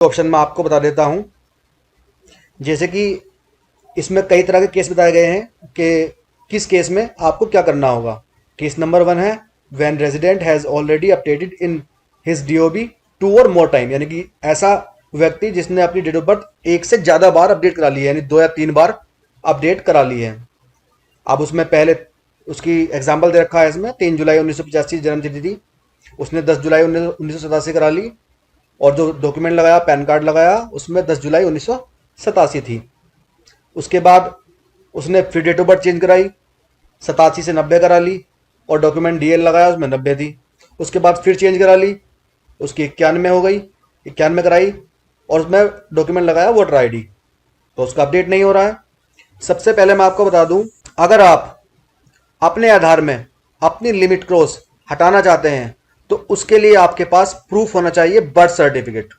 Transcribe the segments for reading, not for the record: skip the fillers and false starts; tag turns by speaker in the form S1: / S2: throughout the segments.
S1: Option में आपको बता देता हूं। जैसे कि इसमें कई तरह के केस बताए गए हैं कि किस केस में आपको क्या करना होगा। केस नंबर 1 है when resident has already updated in his DOB 2 और मोर टाइम, यानी कि ऐसा व्यक्ति जिसने अपनी डेट ऑफ बर्थ एक से ज़्यादा बार अपडेट करा ली है, यानी 2 या 3 बार अपडेट करा ली है। अब उसमें पहले उसकी एग्जाम्पल दे रखा है, इसमें 3 जुलाई 1985 जन्म तिथि थी, उसने 10 जुलाई 1987 करा ली, और जो डॉक्यूमेंट लगाया पैन कार्ड लगाया उसमें 10 जुलाई 1987 थी। उसके बाद उसने फिर डेट ऑफ बर्थ चेंज कराई, 87 से 90 करा ली, और डॉक्यूमेंट डीएल लगाया उसमें 90 थी। उसके बाद फिर चेंज करा ली, उसकी 91 हो गई, 91 कराई, और उसमें डॉक्यूमेंट लगाया वोटर आईडी, तो उसका अपडेट नहीं हो रहा है। सबसे पहले मैं आपको बता दूं, अगर आप अपने आधार में अपनी लिमिट क्रॉस हटाना चाहते हैं तो उसके लिए आपके पास प्रूफ होना चाहिए बर्थ सर्टिफिकेट।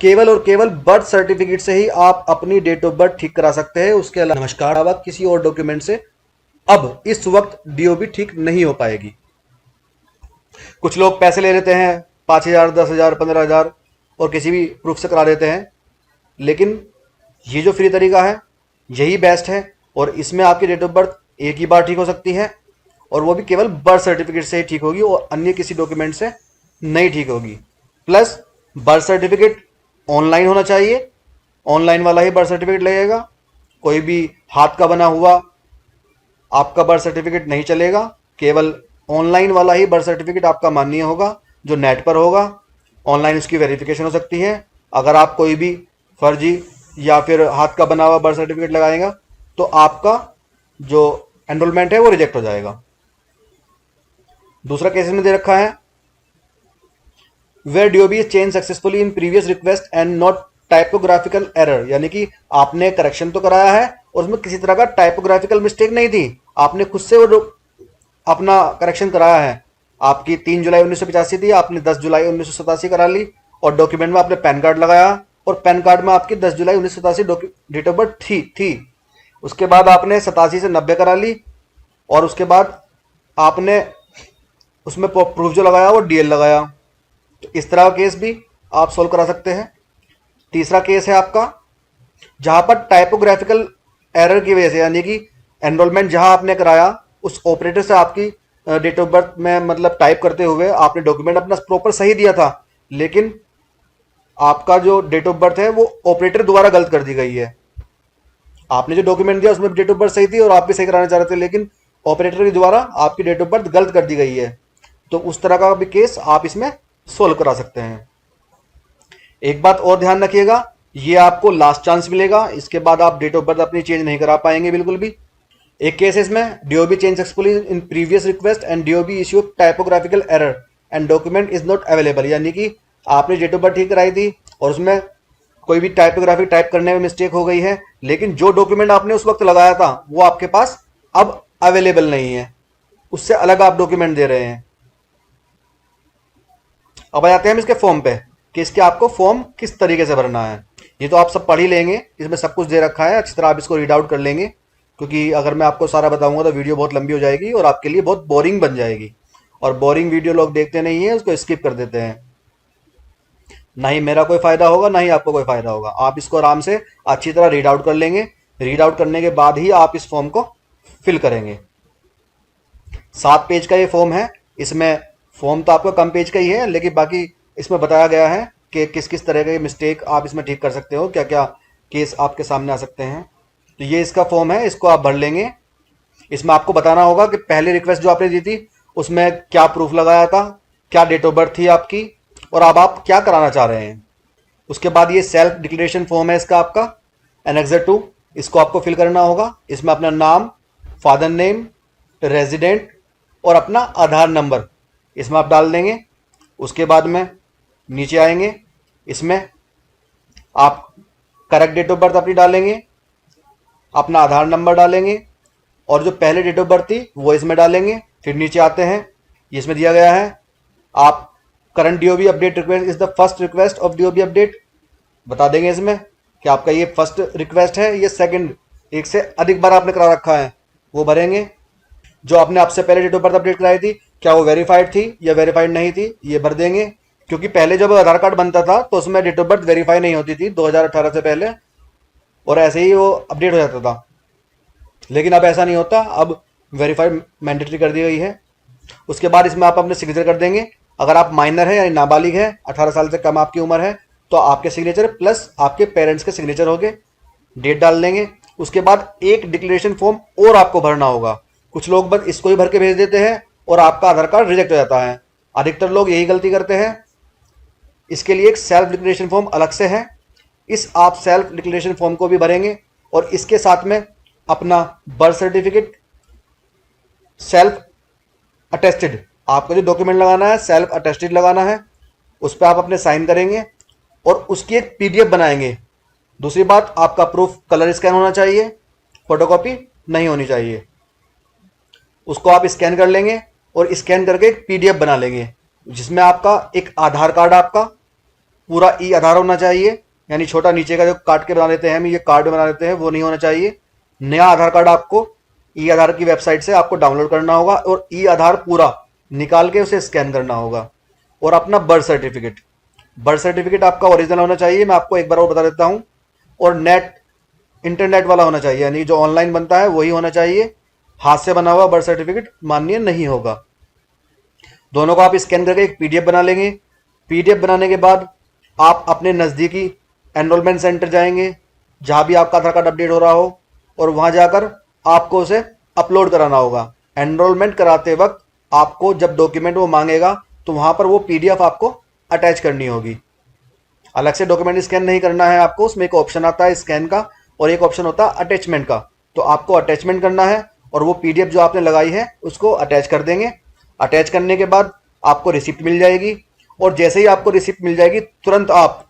S1: केवल और केवल बर्थ सर्टिफिकेट से ही आप अपनी डेट ऑफ बर्थ ठीक करा सकते हैं। उसके अलावा किसी और डॉक्यूमेंट से अब इस वक्त डीओबी ठीक नहीं हो पाएगी। कुछ लोग पैसे ले लेते हैं 5,000, 10,000, 15,000 और किसी भी प्रूफ से करा देते हैं, लेकिन ये जो फ्री तरीका है यही बेस्ट है, और इसमें आपकी डेट ऑफ बर्थ एक ही बार ठीक हो सकती है, और वो भी केवल बर्थ सर्टिफिकेट से ही ठीक होगी और अन्य किसी डॉक्यूमेंट से नहीं ठीक होगी। प्लस बर्थ सर्टिफिकेट ऑनलाइन होना चाहिए, ऑनलाइन वाला ही बर्थ सर्टिफिकेट लगेगा। कोई भी हाथ का बना हुआ आपका बर्थ सर्टिफिकेट नहीं चलेगा, केवल ऑनलाइन वाला ही बर्थ सर्टिफिकेट आपका मान्य होगा, जो नेट पर होगा। ऑनलाइन उसकी वेरिफिकेशन हो सकती है। अगर आप कोई भी फर्जी या फिर हाथ का बना हुआ बर्थ सर्टिफिकेट लगाएगा तो आपका जो एनरोलमेंट है वो रिजेक्ट हो जाएगा। दूसरा केस में दे रखा है where DOB is change successfully in previous request and not typographical error, यानी कि आपने करेक्शन तो कराया है और उसमें किसी तरह का टाइपोग्राफिकल मिस्टेक नहीं थी, आपने खुद से वो अपना करेक्शन कराया है। आपकी 3 जुलाई 1985 थी, आपने 10 जुलाई 1987 करा ली, और डॉक्यूमेंट में आपने पैन कार्ड लगाया और पैन कार्ड में आपकी 10 जुलाई 1987 डेट ऑफ बर्थ थी। उसके बाद आपने 87 से 90 करा ली, और उसके बाद आपने उसमें प्रूफ जो लगाया वो डीएल लगाया। तो इस तरह का केस भी आप सोल्व करा सकते हैं। तीसरा केस है आपका जहां पर टाइपोग्राफिकल एरर की वजह से, यानी कि एनरोलमेंट जहां आपने कराया उस ऑपरेटर से आपकी डेट ऑफ बर्थ में मतलब टाइप करते हुए आपने डॉक्यूमेंट अपना प्रॉपर सही दिया था, लेकिन आपका जो डेट ऑफ बर्थ है वो ऑपरेटर द्वारा गलत कर दी गई है। आपने जो डॉक्यूमेंट दिया उसमें डेट ऑफ बर्थ सही थी और आप भी सही कराना चाह रहे थे, लेकिन ऑपरेटर के द्वारा आपकी डेट ऑफ बर्थ गलत कर दी गई है। तो उस तरह का भी केस आप इसमें सोल्व करा सकते हैं। एक बात और ध्यान रखिएगा, ये आपको लास्ट चांस मिलेगा, इसके बाद आप डेट ऑफ बर्थ अपनी चेंज नहीं करा पाएंगे बिल्कुल भी। एक केस है इसमें DOB change successfully in previous request and DOB issue typographical error and document is not available, यानी कि आपने डेट ऑफ बर्थ ठीक कराई थी और उसमें कोई भी टाइपोग्राफी टाइप करने में मिस्टेक हो गई है, लेकिन जो डॉक्यूमेंट आपने उस वक्त लगाया था वो आपके पास अब अवेलेबल नहीं है, उससे अलग आप डॉक्यूमेंट दे रहे हैं। अब आ जाते हैं हम इसके फॉर्म पे कि इसके आपको फॉर्म किस तरीके से भरना है। ये तो आप सब पढ़ ही लेंगे, इसमें सब कुछ दे रखा है, अच्छी तरह आप इसको रीड आउट कर लेंगे, क्योंकि अगर मैं आपको सारा बताऊंगा तो वीडियो बहुत लंबी हो जाएगी और आपके लिए बहुत बोरिंग बन जाएगी, और बोरिंग वीडियो लोग देखते नहीं है, उसको स्किप कर देते हैं। ना ही मेरा कोई फायदा होगा ना ही आपको कोई फायदा होगा। आप इसको आराम से अच्छी तरह रीड आउट कर लेंगे, रीड आउट करने के बाद ही आप इस फॉर्म को फिल करेंगे। 7 पेज का ये फॉर्म है। इसमें फॉर्म तो आपका कम पेज का ही है, लेकिन बाकी इसमें बताया गया है कि किस किस तरह के मिस्टेक आप इसमें ठीक कर सकते हो, क्या क्या केस आपके सामने आ सकते हैं। तो ये इसका फॉर्म है, इसको आप भर लेंगे। इसमें आपको बताना होगा कि पहली रिक्वेस्ट जो आपने दी थी उसमें क्या प्रूफ लगाया था, क्या डेट ऑफ बर्थ थी आपकी, और अब आप क्या कराना चाह रहे हैं। उसके बाद ये सेल्फ डिक्लेरेशन फॉर्म है इसका आपका एनेक्सर 2, इसको आपको फिल करना होगा। इसमें अपना नाम, फादर नेम, रेजिडेंट और अपना आधार नंबर इसमें आप डाल देंगे। उसके बाद में नीचे आएंगे, इसमें आप करेक्ट डेट ऑफ बर्थ अपनी डालेंगे, अपना आधार नंबर डालेंगे, और जो पहले डेट ऑफ बर्थ थी वो इसमें डालेंगे। फिर नीचे आते हैं, इसमें दिया गया है आप current DOB update request is the first request of DOB update, बता देंगे इसमें कि आपका ये फर्स्ट रिक्वेस्ट है, ये सेकंड, एक से अधिक बार आपने करा रखा है, वो भरेंगे। जो आपने आपसे पहले डेट ऑफ बर्थ अपडेट कराई थी क्या वो वेरीफाइड थी या वेरीफाइड नहीं थी, ये भर देंगे। क्योंकि पहले जब आधार कार्ड बनता था तो उसमें डेट ऑफ बर्थ वेरीफाई नहीं होती थी 2018 से पहले, और ऐसे ही वो अपडेट हो जाता था। लेकिन अब ऐसा नहीं होता, अब वेरीफाई मैंडेटरी कर दी गई है। उसके बाद इसमें आप अपने सिग्नेचर कर देंगे। अगर आप माइनर है यानी नाबालिग है, 18 साल से कम आपकी उम्र है, तो आपके सिग्नेचर प्लस आपके पेरेंट्स के सिग्नेचर हो गए, डेट डाल देंगे। उसके बाद एक डिक्लेरेशन फॉर्म और आपको भरना होगा। कुछ लोग बस इसको ही भर के भेज देते हैं और आपका आधार कार्ड रिजेक्ट हो जाता है। अधिकतर लोग यही गलती करते हैं। इसके लिए एक सेल्फ डिक्लेरेशन फॉर्म अलग से है, इस आप सेल्फ डिक्लेरेशन फॉर्म को भी भरेंगे और इसके साथ में अपना बर्थ सर्टिफिकेट सेल्फ अटेस्टेड, आपको जो डॉक्यूमेंट लगाना है सेल्फ अटेस्टेड लगाना है, उस पर आप अपने साइन करेंगे और उसकी एक पीडीएफ बनाएंगे। दूसरी बात, आपका प्रूफ कलर स्कैन होना चाहिए, फोटोकॉपी नहीं होनी चाहिए। उसको आप स्कैन कर लेंगे और स्कैन करके एक पीडीएफ बना लेंगे, जिसमें आपका एक आधार कार्ड, आपका पूरा ई आधार होना चाहिए, यानी छोटा नीचे का जो काट के बना लेते हैं हम, ये कार्ड बना लेते हैं, वो नहीं होना चाहिए। नया आधार कार्ड आपको ई आधार की वेबसाइट से आपको डाउनलोड करना होगा और ई आधार पूरा निकाल के उसे स्कैन करना होगा। और अपना बर्थ सर्टिफिकेट आपका ओरिजिनल होना चाहिए, मैं आपको एक बार और बता देता हूँ। और इंटरनेट वाला होना चाहिए, यानी जो ऑनलाइन बनता है वही होना चाहिए। हाथ से बना हुआ बर्थ सर्टिफिकेट मान्य नहीं होगा। दोनों को आप स्कैन करके एक पीडीएफ बना लेंगे। पीडीएफ बनाने के बाद आप अपने नज़दीकी एनरोलमेंट सेंटर जाएंगे, जहाँ भी आपका आधार कार्ड अपडेट हो रहा हो, और वहाँ जाकर आपको उसे अपलोड कराना होगा। एनरोलमेंट कराते वक्त आपको जब डॉक्यूमेंट वो मांगेगा तो वहाँ पर वो पीडीएफ आपको अटैच करनी होगी। अलग से डॉक्यूमेंट स्कैन नहीं करना है आपको, उसमें एक ऑप्शन आता है स्कैन का और एक ऑप्शन होता है अटैचमेंट का। तो आपको अटैचमेंट करना है और वो पीडीएफ जो आपने लगाई है उसको अटैच कर देंगे। अटैच करने के बाद आपको रिसिप्ट मिल जाएगी, और जैसे ही आपको रिसिप्ट मिल जाएगी तुरंत आप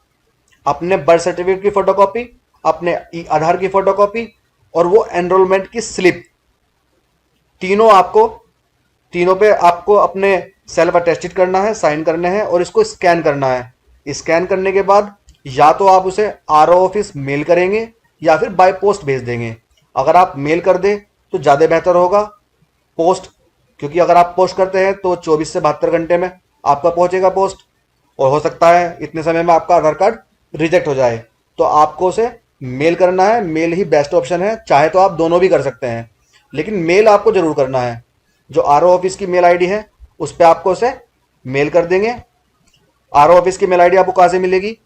S1: अपने बर्थ सर्टिफिकेट की फोटोकॉपी, अपने ई आधार की फोटोकॉपी और वो एनरोलमेंट की स्लिप, तीनों पे आपको अपने सेल्फ अटेस्टेड करना है, साइन करने हैं और इसको स्कैन करना है। स्कैन करने के बाद या तो आप उसे आरओ ऑफिस मेल करेंगे या फिर बाय पोस्ट भेज देंगे। अगर आप मेल कर दें तो ज़्यादा बेहतर होगा। पोस्ट, क्योंकि अगर आप पोस्ट करते हैं तो 24 से 72 घंटे में आपका पहुंचेगा पोस्ट, और हो सकता है इतने समय में आपका आधार कार्ड रिजेक्ट हो जाए। तो आपको उसे मेल करना है, मेल ही बेस्ट ऑप्शन है। चाहे तो आप दोनों भी कर सकते हैं, लेकिन मेल आपको जरूर करना है। जो आरओ ऑफिस की मेल आईडी है उस पर आपको उसे मेल कर देंगे। आरओ ऑफिस की मेल आईडी आपको कहाँ से मिलेगी?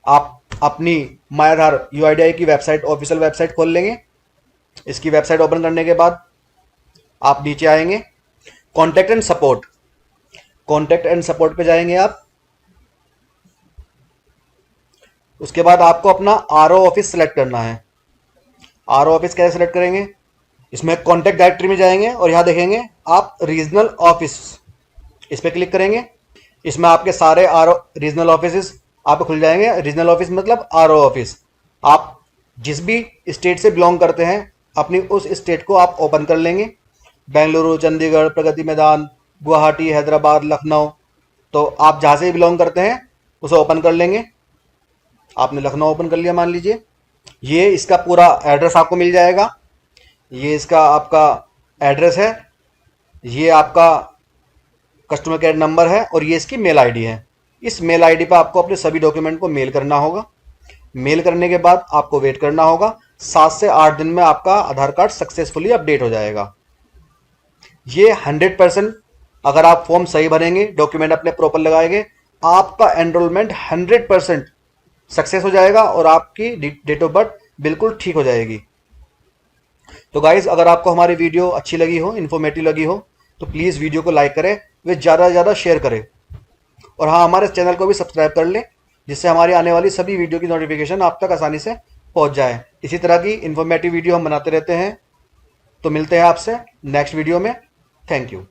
S1: आप अपनी माय आधार यूआईडीआई की वेबसाइट, ऑफिशियल वेबसाइट खोल लेंगे। इसकी वेबसाइट ओपन करने के बाद आप नीचे आएंगे, contact and support, contact and support पे जाएंगे आप। उसके बाद आपको अपना आरओ ऑफिस सेलेक्ट करना है। आरओ ऑफिस कैसे सेलेक्ट करेंगे? इसमें कॉन्टैक्ट डायरेक्टरी में जाएंगे और यहाँ देखेंगे आप रीजनल ऑफिस, इस पर क्लिक करेंगे। इसमें आपके सारे आरओ रीजनल ऑफिस आपको खुल जाएंगे। रीजनल ऑफिस मतलब आरओ ऑफिस। आप जिस भी स्टेट से बिलोंग करते हैं अपनी उस स्टेट को आप ओपन कर लेंगे। बेंगलुरु, चंडीगढ़, प्रगति मैदान, गुवाहाटी, हैदराबाद, लखनऊ, तो आप जहाँ से बिलोंग करते हैं उसे ओपन कर लेंगे। आपने लखनऊ ओपन कर लिया मान लीजिए। ये इसका पूरा एड्रेस आपको मिल जाएगा। ये इसका आपका एड्रेस है, ये आपका कस्टमर केयर नंबर है और ये इसकी मेल आईडी है। इस मेल आईडी पर आपको अपने सभी डॉक्यूमेंट को मेल करना होगा। मेल करने के बाद आपको वेट करना होगा। 7 से 8 दिन में आपका आधार कार्ड सक्सेसफुली अपडेट हो जाएगा। ये 100%, अगर आप फॉर्म सही भरेंगे, डॉक्यूमेंट अपने प्रॉपर लगाएंगे, आपका एनरोलमेंट 100% सक्सेस हो जाएगा और आपकी डेट ऑफ बर्थ बिल्कुल ठीक हो जाएगी। तो गाइज, अगर आपको हमारी वीडियो अच्छी लगी हो, इन्फॉर्मेटिव लगी हो, तो प्लीज़ वीडियो को लाइक करें, वे ज़्यादा से ज़्यादा शेयर करें, और हाँ, हमारे चैनल को भी सब्सक्राइब कर लें, जिससे हमारी आने वाली सभी वीडियो की नोटिफिकेशन आप तक आसानी से पहुंच जाए। इसी तरह की इन्फॉर्मेटिव वीडियो हम बनाते रहते हैं। तो मिलते हैं आपसे नेक्स्ट वीडियो में। Thank you.